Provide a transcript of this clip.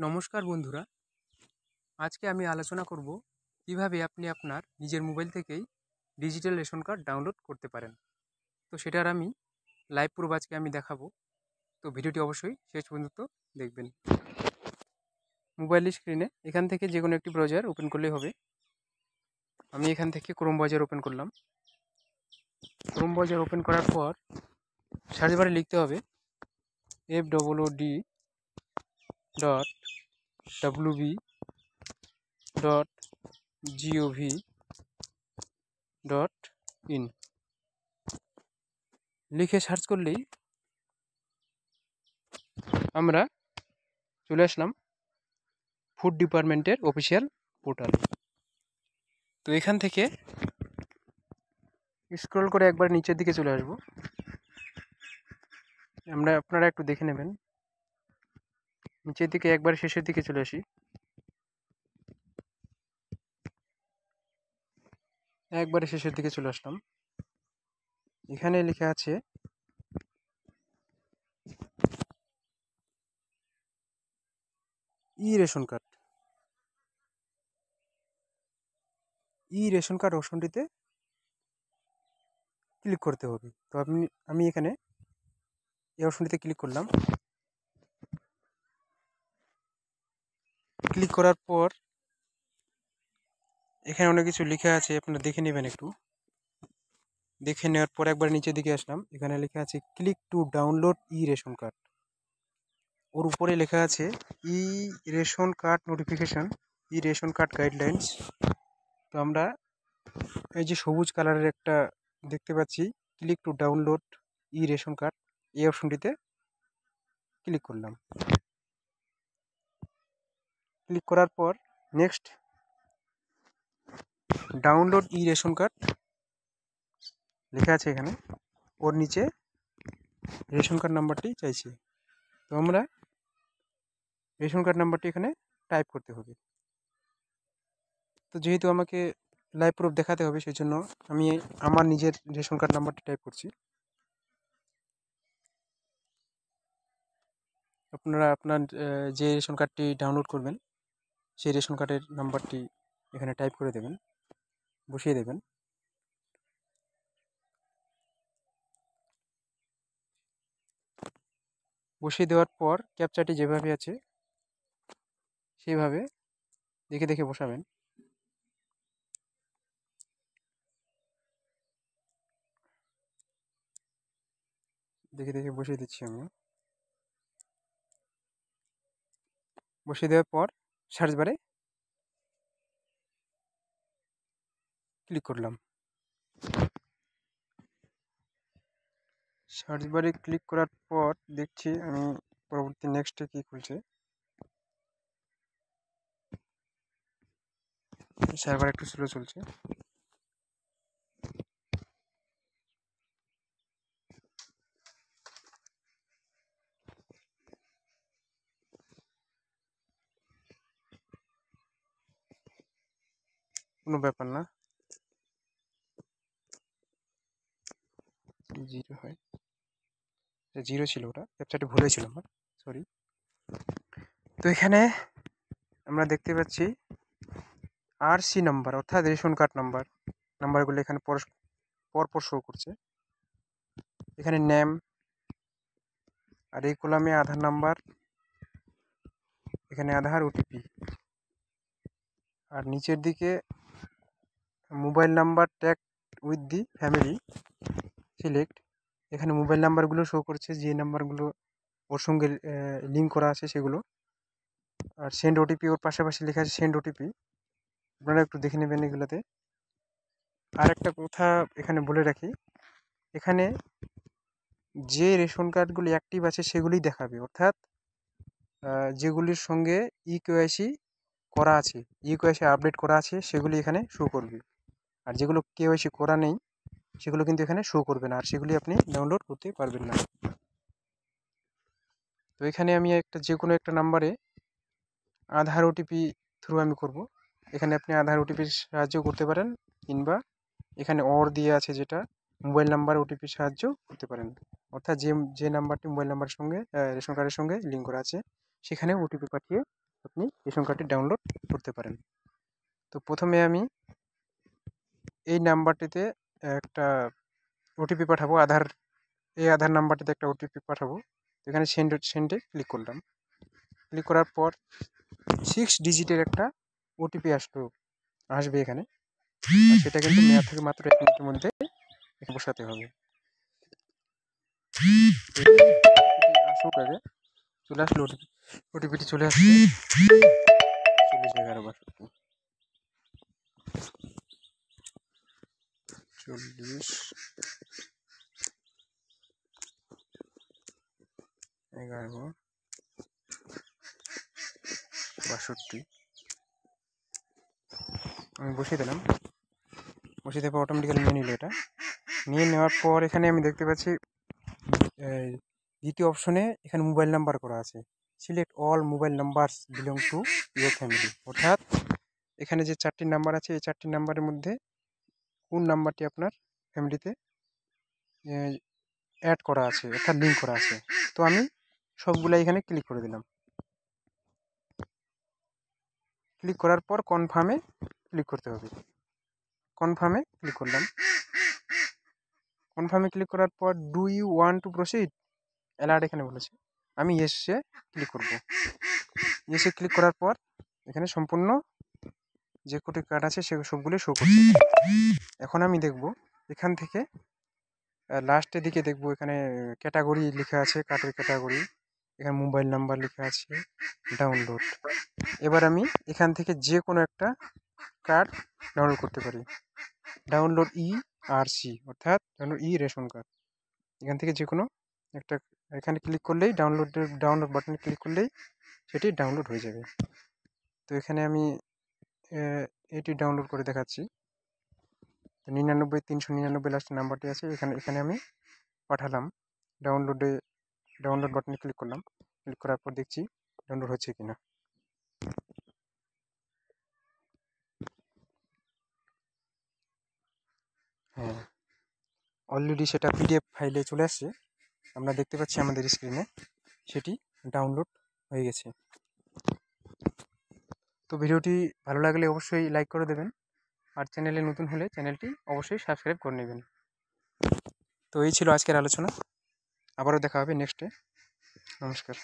নমস্কার বন্ধুরা, আজকে আমি আলোচনা করব কিভাবে আপনি আপনার নিজের মোবাইল থেকেই ডিজিটাল রেশন কার্ড ডাউনলোড করতে পারেন। তো সেটার আমি লাইভ প্রুফ আজকে আমি দেখাবো। তো ভিডিওটি অবশ্যই শেষ পর্যন্ত দেখবেন। মোবাইল স্ক্রিনে এখান থেকে যে কোনো একটি ব্রাউজার ওপেন করলেই হবে। আমি এখান থেকে ক্রোম ব্রাউজার ওপেন করলাম। ক্রোম ব্রাউজার ওপেন করার পর সার্চ বারে লিখতে হবে fwd.wb.gov.in লিখে সার্চ করলেই আমরা চলে আসলাম ফুড ডিপার্টমেন্টের অফিসিয়াল পোর্টালে। তো এখান থেকে স্ক্রল করে একবার নিচের দিকে চলে আসবো। আপনারা একটু দেখে নেবেন। নিচের দিকে একবার শেষের দিকে চলে আসি। একবারে শেষের দিকে চলে আসলাম। এখানে লেখা আছে ই রেশন কার্ড। ই রেশন কার্ড অপশনটিতে ক্লিক করতে হবে। তো আমি এখানে এই অপশনটিতে ক্লিক করলাম। ক্লিক করার পর এখানে অনেক কিছু লেখা আছে, আপনারা দেখে নেবেন। একটু দেখে নেওয়ার পর একবার নিচের দিকে আসলাম। এখানে লেখা আছে click to download e ration card. ওর উপরে লেখা আছে e ration card notification, e ration card guidelines. তো আমরা এই যে সবুজ কালারের একটা দেখতে পাচ্ছি click to download e ration card, এই অপশনটিতে ক্লিক করলাম। ক্লিক করার পর next download e ration card লেখা আছে এখানে। ওর নিচে রেশন কার্ড নাম্বারটি চাইছে। তো আমরা রেশন কার্ড নাম্বারটি এখানে টাইপ করতে হবে। তো যেহেতু আমাকে লাইভ প্রুফ দেখাতে হবে, সেই জন্য আমি আমার নিজের রেশন কার্ড নাম্বারটি টাইপ করছি। আপনারা আপনার যে রেশন কার্ডটি ডাউনলোড করবেন সেই রেশন কার্ডের নাম্বারটি এখানে টাইপ করে দেবেন, বসিয়ে দেবেন। বসিয়ে দেওয়ার পর ক্যাপচাটি যেভাবে আছে সেইভাবে দেখে দেখে বসাবেন। দেখে দেখে বসিয়ে দিচ্ছি আমি। বসিয়ে দেওয়ার পর সার্চ বারে ক্লিক করলাম। সার্চ বারে ক্লিক করার পর দেখছি আমি পরবর্তী নেক্সটে কি খুলছে। সার্ভার একটু স্লো চলছে। কোনো ব্যাপার না, জিরো হয়, জিরো ছিল, ওটা ক্যাপচারটি ভুলে ছিল আমার, সরি। তো এখানে আমরা দেখতে পাচ্ছি আরসি নাম্বার অর্থাৎ রেশন কার্ড নাম্বারগুলো এখানে পরপর শো করছে। এখানে নেম, আর এই কলামে আধার নাম্বার, এখানে আধার ওটিপি, আর নিচের দিকে mobile number tag with the family select. এখানে মোবাইল নাম্বারগুলো শো করছে, যে নাম্বারগুলো ওর সঙ্গে লিঙ্ক করা আছে সেগুলো। আর সেন্ড ওটিপি ওর পাশাপাশি লেখা আছে সেন্ড ওটিপি, আপনারা একটু দেখে নেবেন এগুলোতে। আর একটা কথা এখানে বলে রাখি, এখানে যে রেশন কার্ডগুলি অ্যাক্টিভ আছে সেগুলিই দেখাবে, অর্থাৎ যেগুলির সঙ্গে ইকেওয়াইসি করা আছে, ইকেওয়াইসি আপডেট করা আছে সেগুলি এখানে শো করবে। আর যেগুলো কেওয়াইসি করা নেই সেগুলো কিন্তু এখানে শো করবে না, আর সেগুলি আপনি ডাউনলোড করতে পারবেন না। তো এখানে আমি যে কোনো একটা নাম্বারে আধার ওটিপি থ্রু আমি করব। এখানে আপনি আধার ওটিপির সাহায্য করতে পারেন, কিংবা এখানে অর দিয়ে আছে যেটা মোবাইল নাম্বার ওটিপির সাহায্য করতে পারেন। অর্থাৎ যে নাম্বারটি মোবাইল নাম্বারের সঙ্গে রেশন কার্ডের সঙ্গে লিঙ্ক করা আছে সেখানে ওটিপি পাঠিয়ে আপনি রেশন কার্ডটি ডাউনলোড করতে পারেন। তো প্রথমে আমি এই নাম্বারটিতে একটা ওটিপি পাঠাবো, আধার নাম্বারটিতে একটা ওটিপি পাঠাবো। এখানে সেন্ডে ক্লিক করলাম। ক্লিক করার পর 6 ডিজিটের একটা ওটিপি আসবে এখানে। আর সেটা কিন্তু মেয়াদ থেকে মাত্র 1 মিনিটের মধ্যে বসাতে হবে। আসুক আগে, চলে আসলো ওটিপিটি চলে আসছে 40 11 62 আমি বসিয়ে দিলাম। বসিয়ে দেওয়ার পর অটোমেটিক্যালি নিয়ে নিল। এটা নিয়ে নেওয়ার পর এখানে আমি দেখতে পাচ্ছি দ্বিতীয় অপশনে এখানে মোবাইল নাম্বার করা আছে, select all mobile numbers belong to your family. অর্থাৎ এখানে যে 4টি নাম্বার আছে, এই 4টি নাম্বারের মধ্যে কোন নাম্বারটি আপনার ফ্যামিলিতে অ্যাড করা আছে, অর্থাৎ লিঙ্ক করা আছে। তো আমি সবগুলাই এখানে ক্লিক করে দিলাম। ক্লিক করার পর কনফার্মে ক্লিক করতে হবে। কনফার্মে ক্লিক করলাম। কনফার্মে ক্লিক করার পর do you want to proceed alert এখানে বলেছে, আমি ইয়েসে ক্লিক করব। ইয়েসে ক্লিক করার পর এখানে সম্পূর্ণ যে কটি কার্ড আছে সে সবগুলো শো করছে। এখন আমি দেখব এখান থেকে লাস্টের দিকে দেখব এখানে ক্যাটাগরি লেখা আছে, কার্ডের ক্যাটাগরি, এখানে মোবাইল নাম্বার লেখা আছে, ডাউনলোড। এবার আমি এখান থেকে যে কোনো একটা কার্ড ডাউনলোড করতে পারি। ডাউনলোড ERC অর্থাৎ ডাউনলোড রেশন কার্ড। এখান থেকে যে কোনো একটা এখানে ক্লিক করলেই ডাউনলোড বাটনে ক্লিক করলেই সেটি ডাউনলোড হয়ে যাবে। তো এখানে আমি এটি ডাউনলোড করে দেখাচ্ছি। 99 399 লাস্টের নাম্বারটি আছে, এখানে আমি পাঠালাম। ডাউনলোড বাটনে ক্লিক করলাম। ক্লিক করার পর দেখছি ডাউনলোড হচ্ছে কিনা। হ্যাঁ, অলরেডি সেটা PDF ফাইলে চলে আসছে, আমরা দেখতে পাচ্ছি আমাদের স্ক্রিনে সেটি ডাউনলোড হয়ে গেছে। তো ভিডিওটি ভালো লাগলে অবশ্যই লাইক করে দেবেন, আর চ্যানেলে নতুন হলে চ্যানেলটি অবশ্যই সাবস্ক্রাইব করে নেবেন। তো এই ছিল আজকের আলোচনা, আবারও দেখা হবে নেক্সটে। নমস্কার।